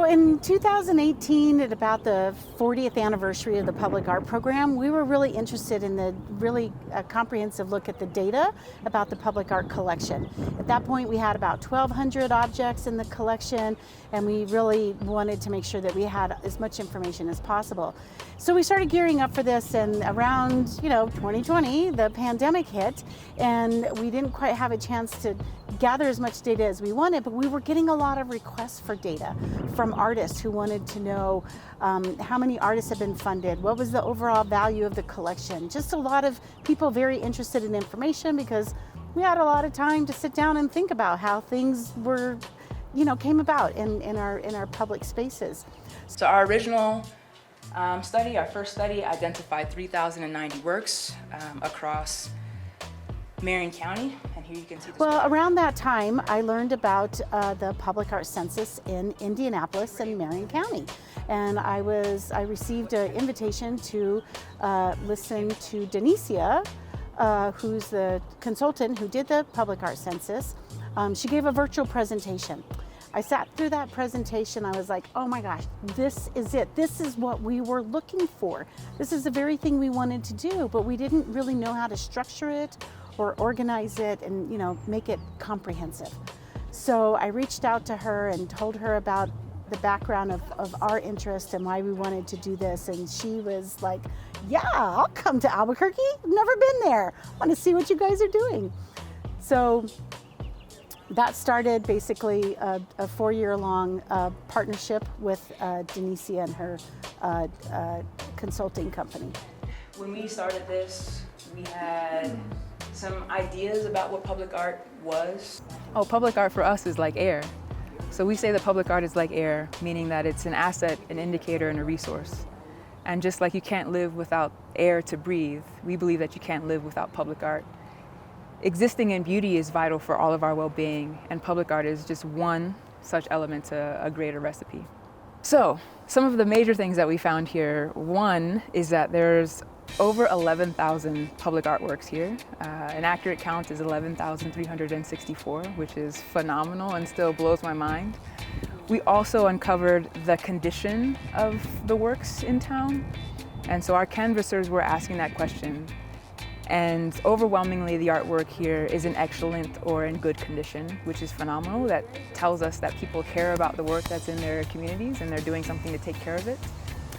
in 2018, at about the 40th anniversary of the Public Art Program, we were really interested in the really comprehensive look at the data about the public art collection. At that point, we had about 1,200 objects in the collection, and we really wanted to make sure that we had as much information as possible. So we started gearing up for this, and around 2020, the pandemic hit, and we didn't quite have a chance to gather as much data as we wanted, but we were getting a lot of requests for data from artists who wanted to know how many artists have been funded, what was the overall value of the collection. Just a lot of people very interested in information because we had a lot of time to sit down and think about how things were, came about in our public spaces. So our original study, our first study, identified 3,090 works across Marion County, and here you can see this. Well, around that time, I learned about the Public Art Census in Indianapolis and Marion County. And I received an invitation to listen to Denicia, who's the consultant who did the Public Art Census. She gave a virtual presentation. I sat through that presentation. I was like, oh my gosh, this is it. This is what we were looking for. This is the very thing we wanted to do, but we didn't really know how to structure it or organize it and make it comprehensive. So I reached out to her and told her about the background of our interest and why we wanted to do this, and she was like, yeah, I'll come to Albuquerque. I've never been there. I want to see what you guys are doing. So that started basically a 4-year-long partnership with Denicia and her consulting company. When we started this, we had some ideas about what public art was. Oh, public art for us is like air. So we say that public art is like air, meaning that it's an asset, an indicator, and a resource. And just like you can't live without air to breathe, we believe that you can't live without public art. Existing in beauty is vital for all of our well-being, and public art is just one such element to a greater recipe. So, some of the major things that we found here, one is that there's over 11,000 public artworks here. An accurate count is 11,364, which is phenomenal and still blows my mind. We also uncovered the condition of the works in town, and so our canvassers were asking that question. And overwhelmingly, the artwork here is in excellent or in good condition, which is phenomenal. That tells us that people care about the work that's in their communities and they're doing something to take care of it.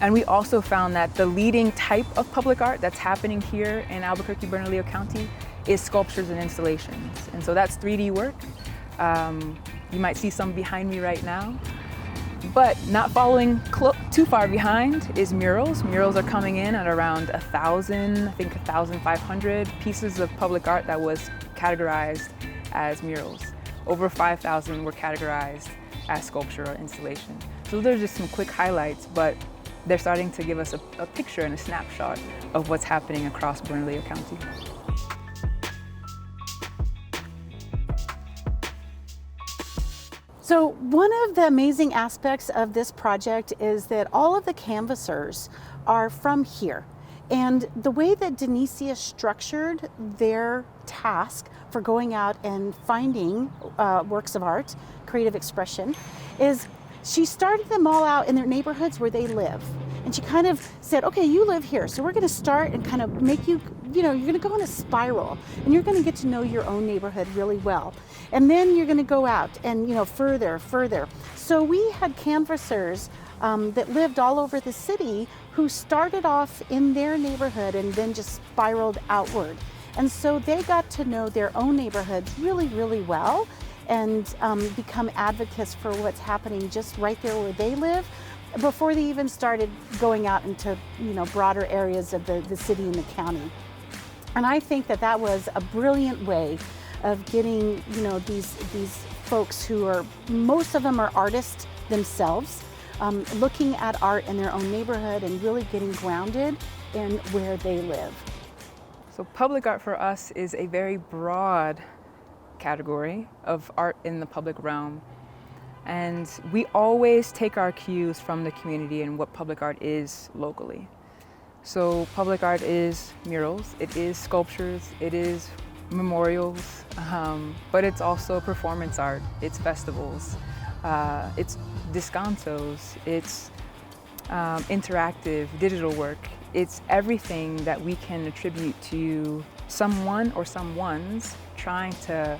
And we also found that the leading type of public art that's happening here in Albuquerque, Bernalillo County is sculptures and installations. And so that's 3D work. You might see some behind me right now. But not following too far behind is murals. Murals are coming in at around 1,000, I think 1,500 pieces of public art that was categorized as murals. Over 5,000 were categorized as sculpture or installation. So those are just some quick highlights, but they're starting to give us a picture and a snapshot of what's happening across Bernalillo County. So one of the amazing aspects of this project is that all of the canvassers are from here. And the way that Denicia structured their task for going out and finding works of art, creative expression, is she started them all out in their neighborhoods where they live. And she kind of said, okay, you live here, so we're gonna start and kind of make you, you're gonna go in a spiral and you're gonna get to know your own neighborhood really well. And then you're gonna go out and, further. So we had canvassers that lived all over the city who started off in their neighborhood and then just spiraled outward. And so they got to know their own neighborhoods really, really well and become advocates for what's happening just right there where they live before they even started going out into broader areas of the city and the county. And I think that was a brilliant way of getting these folks who are, most of them are artists themselves, looking at art in their own neighborhood and really getting grounded in where they live. So public art for us is a very broad category of art in the public realm. And we always take our cues from the community and what public art is locally. So public art is murals, it is sculptures, it is memorials, but it's also performance art, it's festivals, it's descansos, it's interactive digital work. It's everything that we can attribute to someone or someones trying to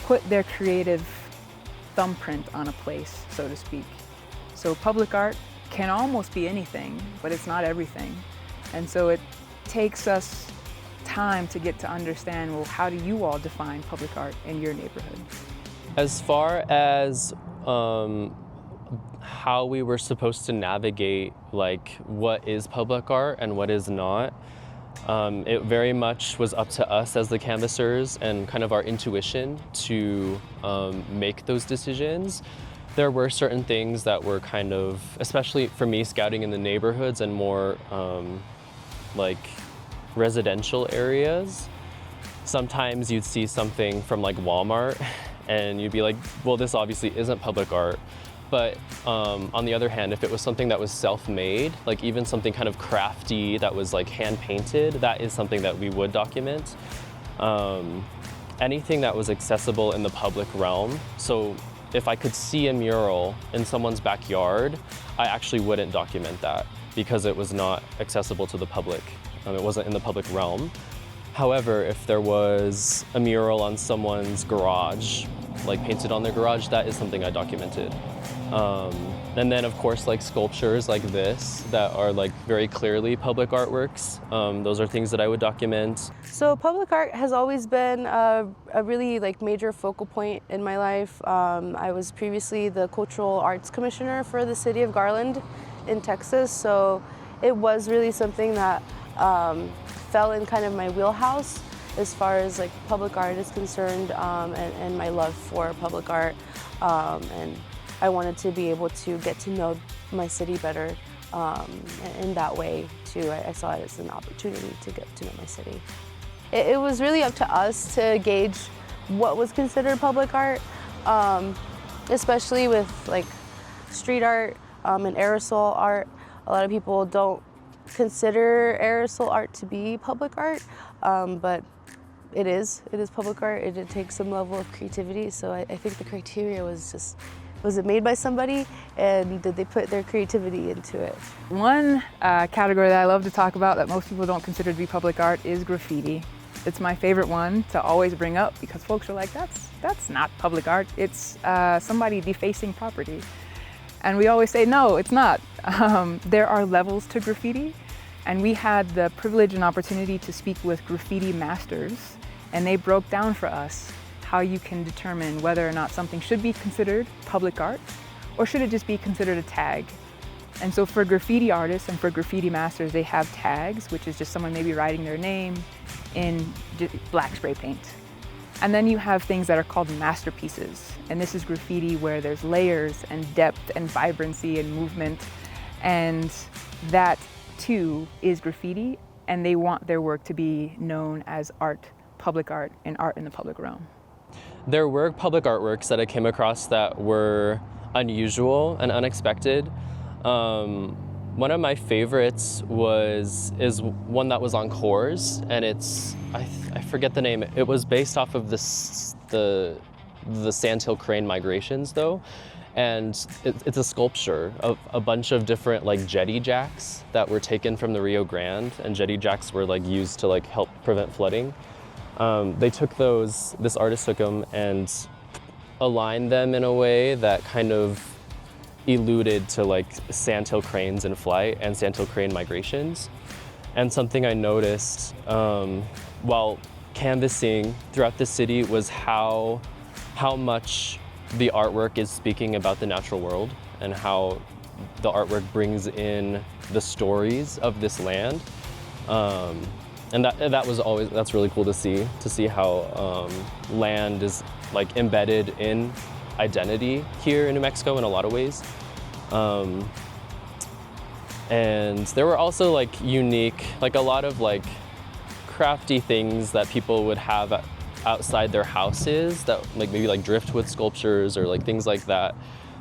put their creative thumbprint on a place, so to speak. So public art can almost be anything, but it's not everything. And so it takes us time to get to understand, well, how do you all define public art in your neighborhood? As far as how we were supposed to navigate like what is public art and what is not, it very much was up to us as the canvassers and kind of our intuition to make those decisions. There were certain things that were kind of, especially for me, scouting in the neighborhoods and more like residential areas. Sometimes you'd see something from like Walmart and you'd be like, well, this obviously isn't public art. But on the other hand, if it was something that was self-made, like even something kind of crafty that was like hand-painted, that is something that we would document. Anything that was accessible in the public realm. So if I could see a mural in someone's backyard, I actually wouldn't document that because it was not accessible to the public. It wasn't in the public realm. However, if there was a mural on someone's garage, like painted on their garage, that is something I documented. And then of course like sculptures like this that are like very clearly public artworks. Those are things that I would document. So public art has always been a really like major focal point in my life. I was previously the Cultural Arts Commissioner for the city of Garland in Texas. So it was really something that fell in kind of my wheelhouse as far as like public art is concerned, and my love for public art. And I wanted to be able to get to know my city better in that way too. I saw it as an opportunity to get to know my city. It was really up to us to gauge what was considered public art, especially with like street art and aerosol art. A lot of people don't consider aerosol art to be public art, but it is public art. It takes some level of creativity. So I think the criteria was just, was it made by somebody and did they put their creativity into it? One category that I love to talk about that most people don't consider to be public art is graffiti. It's my favorite one to always bring up because folks are like, that's not public art. It's somebody defacing property. And we always say, no, it's not. There are levels to graffiti. And we had the privilege and opportunity to speak with graffiti masters, and they broke down for us how you can determine whether or not something should be considered public art or should it just be considered a tag. And so for graffiti artists and for graffiti masters, they have tags, which is just someone maybe writing their name in black spray paint. And then you have things that are called masterpieces. And this is graffiti where there's layers and depth and vibrancy and movement. And that too is graffiti, and they want their work to be known as art, public art, and art in the public realm. There were public artworks that I came across that were unusual and unexpected. One of my favorites is one that was on Coors, and I forget the name. It was based off of the sandhill crane migrations though. And it's a sculpture of a bunch of different like jetty jacks that were taken from the Rio Grande, and jetty jacks were like used to like help prevent flooding. They took those, this artist took them and aligned them in a way that kind of alluded to like sandhill cranes in flight and sandhill crane migrations. And something I noticed while canvassing throughout the city was how much the artwork is speaking about the natural world and how the artwork brings in the stories of this land. And that's really cool to see how land is like embedded in identity here in New Mexico in a lot of ways. And there were also like unique, like a lot of like crafty things that people would have outside their houses that like maybe like driftwood sculptures or like things like that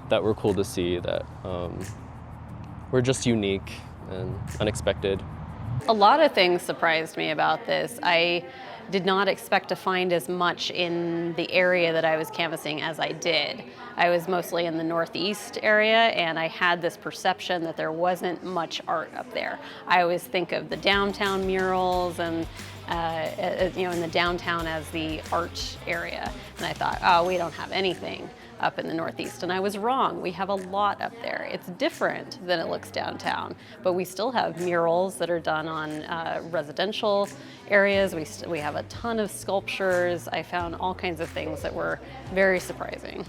were cool to see, that were just unique and unexpected. A lot of things surprised me about this. I did not expect to find as much in the area that I was canvassing as I did. I was mostly in the northeast area, and I had this perception that there wasn't much art up there. I always think of the downtown murals and in the downtown as the art area. And I thought, oh, we don't have anything up in the northeast. And I was wrong. We have a lot up there. It's different than it looks downtown, but we still have murals that are done on residential areas. We have a ton of sculptures. I found all kinds of things that were very surprising.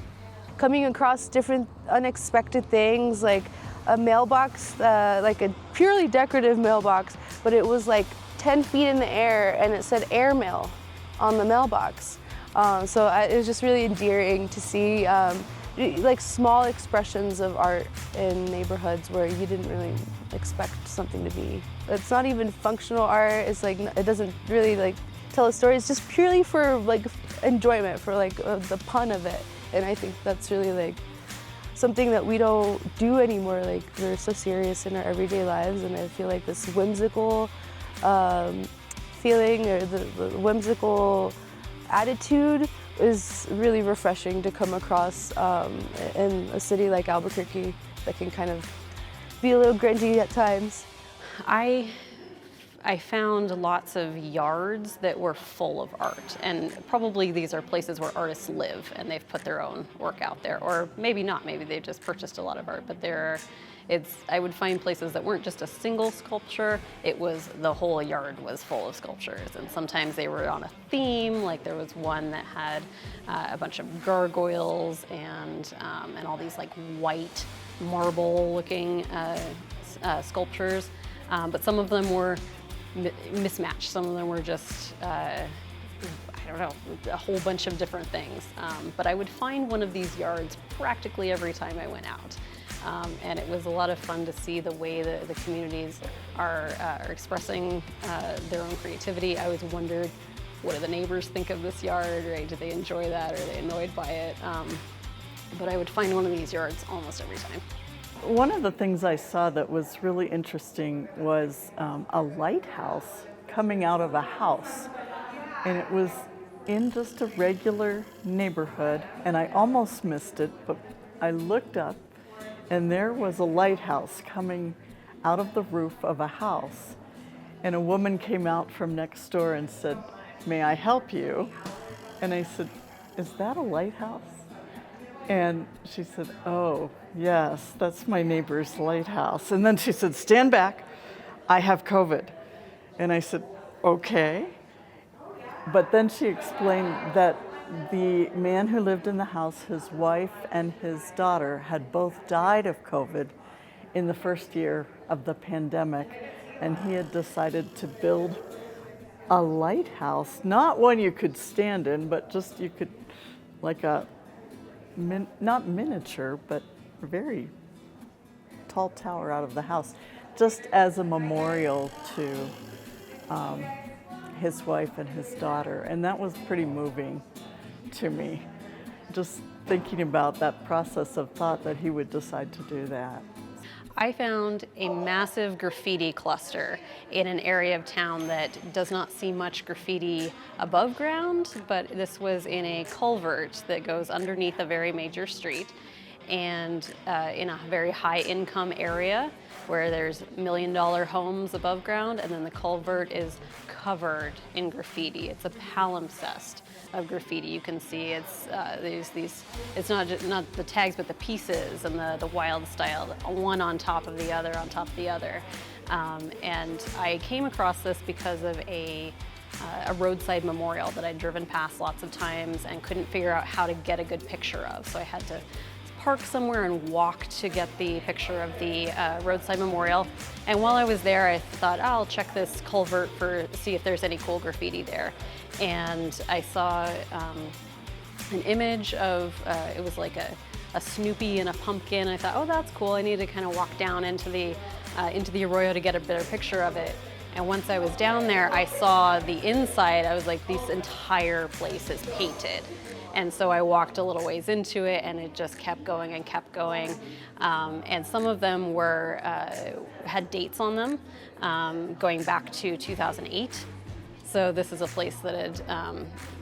Coming across different unexpected things, like a mailbox, like a purely decorative mailbox, but it was like 10 feet in the air and it said airmail on the mailbox. So it was just really endearing to see like small expressions of art in neighborhoods where you didn't really expect something to be. It's not even functional art. It's like, it doesn't really like tell a story. It's just purely for like enjoyment, for like the pun of it. And I think that's really like something that we don't do anymore. Like, we're so serious in our everyday lives, and I feel like this whimsical feeling, or the whimsical attitude, is really refreshing to come across in a city like Albuquerque that can kind of be a little grungy at times. I found lots of yards that were full of art, and probably these are places where artists live and they've put their own work out there, or maybe not, maybe they just purchased a lot of art, but I would find places that weren't just a single sculpture, it was the whole yard was full of sculptures, and sometimes they were on a theme, like there was one that had a bunch of gargoyles and all these like white marble looking sculptures, but some of them were mismatched. Some of them were just, I don't know, a whole bunch of different things. But I would find one of these yards practically every time I went out. And it was a lot of fun to see the way the communities are expressing their own creativity. I always wondered, what do the neighbors think of this yard, right? Do they enjoy that, or are they annoyed by it? But I would find one of these yards almost every time. One of the things I saw that was really interesting was a lighthouse coming out of a house. And it was in just a regular neighborhood, and I almost missed it, but I looked up and there was a lighthouse coming out of the roof of a house. And a woman came out from next door and said, "May I help you?" And I said, "Is that a lighthouse?" And she said, "Oh, yes, that's my neighbor's lighthouse." And then she said, "Stand back, I have COVID." And I said, "Okay." But then she explained that the man who lived in the house, his wife and his daughter, had both died of COVID in the first year of the pandemic. And he had decided to build a lighthouse, not one you could stand in, but just you could, like a, not miniature, but a very tall tower out of the house, just as a memorial to his wife and his daughter. And that was pretty moving to me, just thinking about that process of thought that he would decide to do that. I found a massive graffiti cluster in an area of town that does not see much graffiti above ground, but this was in a culvert that goes underneath a very major street, and in a very high income area where there's $1 million homes above ground, and then the culvert is covered in graffiti. It's a palimpsest of graffiti. You can see it's it's not the tags, but the pieces and the wild style, one on top of the other on top of the other. And I came across this because of a roadside memorial that I'd driven past lots of times and couldn't figure out how to get a good picture of. So I had to park somewhere and walk to get the picture of the roadside memorial. And while I was there, I thought, oh, I'll check this culvert see if there's any cool graffiti there. And I saw an image of, it was like a Snoopy and a pumpkin. I thought, oh, that's cool. I need to kind of walk down into the arroyo to get a better picture of it. And once I was down there, I saw the inside. I was like, this entire place is painted. And so I walked a little ways into it, and it just kept going and kept going. And some of them had dates on them, going back to 2008. So this is a place that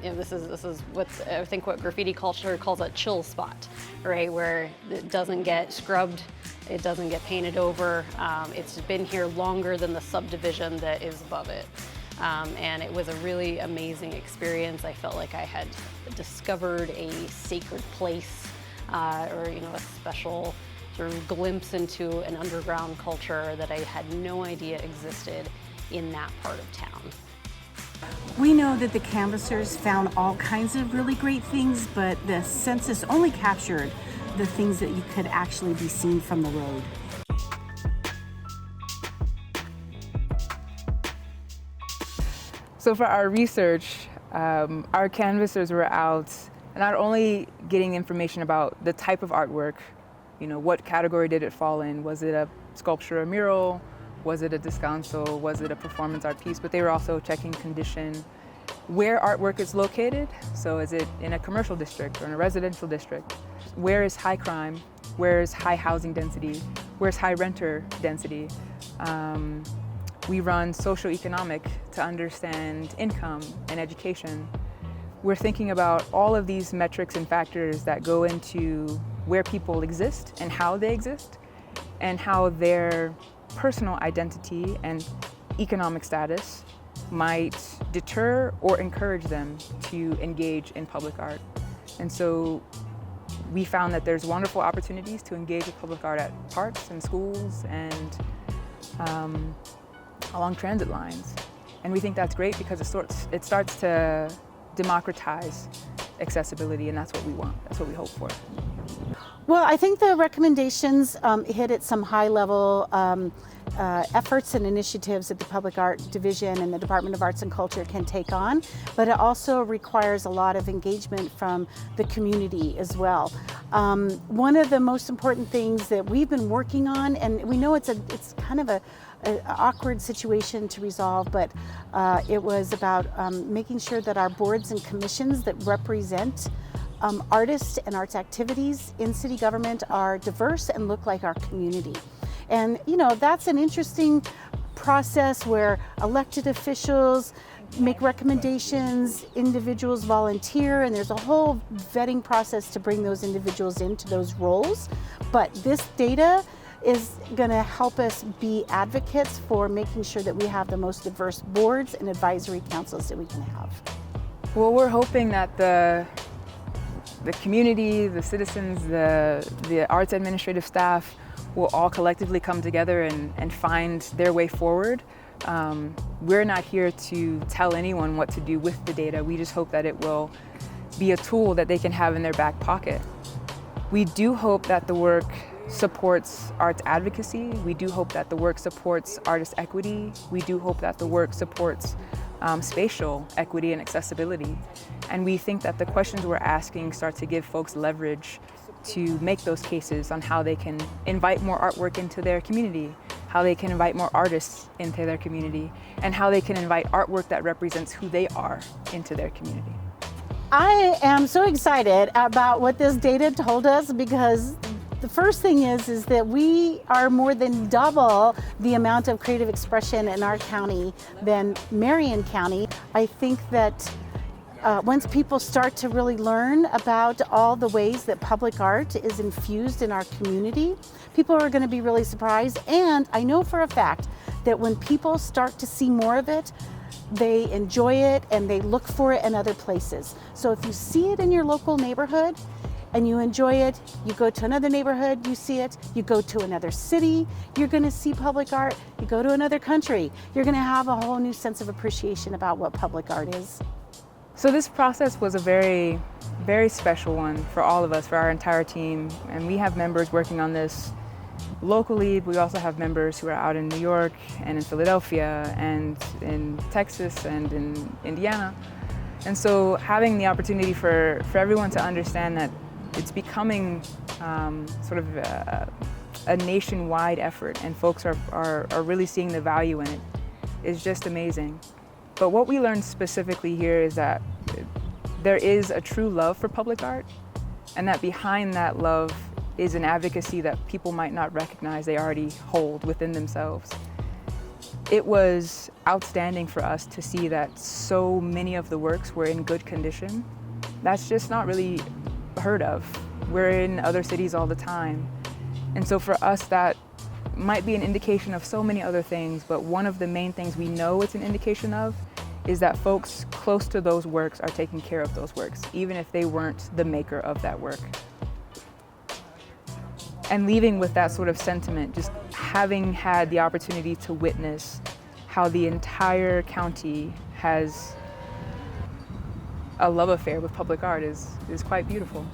this is what graffiti culture calls a chill spot, right? Where it doesn't get scrubbed, it doesn't get painted over. It's been here longer than the subdivision that is above it. And it was a really amazing experience. I felt like I had discovered a sacred place, or a special sort of glimpse into an underground culture that I had no idea existed in that part of town. We know that the canvassers found all kinds of really great things, but the census only captured the things that you could actually be seen from the road. So for our research, our canvassers were out not only getting information about the type of artwork, what category did it fall in? Was it a sculpture, a mural? Was it a descanso? Was it a performance art piece? But they were also checking condition, where artwork is located. So is it in a commercial district or in a residential district? Where is high crime? Where is high housing density? Where's high renter density? We run socioeconomic to understand income and education. We're thinking about all of these metrics and factors that go into where people exist and how they exist, and how their personal identity and economic status might deter or encourage them to engage in public art. And so we found that there's wonderful opportunities to engage with public art at parks and schools and along transit lines. And we think that's great because it starts to democratize accessibility, and that's what we want, that's what we hope for. Well, I think the recommendations hit at some high-level efforts and initiatives that the Public Art Division and the Department of Arts and Culture can take on, but it also requires a lot of engagement from the community as well. One of the most important things that we've been working on, and we know it's kind of an awkward situation to resolve, but it was about making sure that our boards and commissions that represent artists and arts activities in city government are diverse and look like our community. And that's an interesting process where elected officials make recommendations, individuals volunteer, and there's a whole vetting process to bring those individuals into those roles. But this data is going to help us be advocates for making sure that we have the most diverse boards and advisory councils that we can have. Well, we're hoping that the community, the citizens, the arts administrative staff will all collectively come together and find their way forward. We're not here to tell anyone what to do with the data. We just hope that it will be a tool that they can have in their back pocket. We do hope that the work supports arts advocacy. We do hope that the work supports artist equity. We do hope that the work supports spatial equity and accessibility. And we think that the questions we're asking start to give folks leverage to make those cases on how they can invite more artwork into their community, how they can invite more artists into their community, and how they can invite artwork that represents who they are into their community. I am so excited about what this data told us, because the first thing is that we are more than double the amount of creative expression in our county than Marion County. I think that once people start to really learn about all the ways that public art is infused in our community, people are going to be really surprised. And I know for a fact that when people start to see more of it, they enjoy it and they look for it in other places. So if you see it in your local neighborhood and you enjoy it, you go to another neighborhood, you see it, you go to another city, you're going to see public art, you go to another country, you're going to have a whole new sense of appreciation about what public art is. So this process was a very, very special one for all of us, for our entire team. And we have members working on this locally. We also have members who are out in New York and in Philadelphia and in Texas and in Indiana. And so having the opportunity for everyone to understand that it's becoming sort of a nationwide effort, and folks are really seeing the value in it, is just amazing. But what we learned specifically here is that there is a true love for public art, and that behind that love is an advocacy that people might not recognize they already hold within themselves. it was outstanding for us to see that so many of the works were in good condition. That's just not really heard of. We're in other cities all the time. And so for us, that might be an indication of so many other things, but one of the main things we know it's an indication of is that folks close to those works are taking care of those works, even if they weren't the maker of that work. And leaving with that sort of sentiment, just having had the opportunity to witness how the entire county has a love affair with public art is quite beautiful.